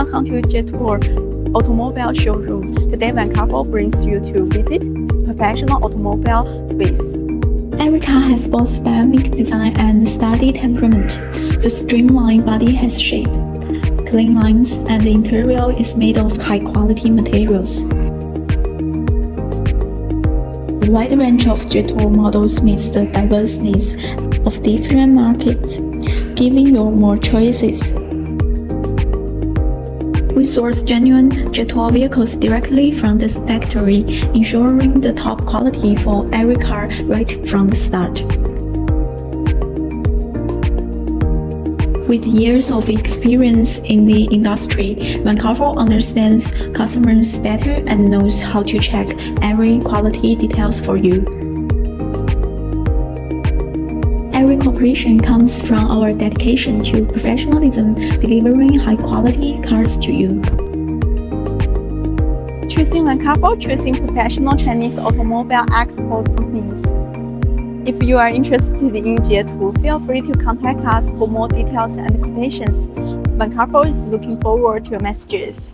welcome to Jetour Automobile showroom. Today, Vacarfull brings you to visit professional automobile space. Every car has both dynamic design and steady temperament. The streamlined body has shape, clean lines, and the interior is made of high-quality materials. A wide range of Jetour models meets the diverse needs of different markets, giving you more choices. We source genuine Jetour vehicles directly from the factory, ensuring the top quality for every car right from the start. With years of experience in the industry, Vacarfull understands customers better and knows how to check every quality details for you. Every cooperation comes from our dedication to professionalism, delivering high-quality cars to you. Choosing Vacarfull, choosing professional Chinese automobile export companies. If you are interested in Jetour, feel free to contact us for more details and quotations. Vacarfull is looking forward to your messages.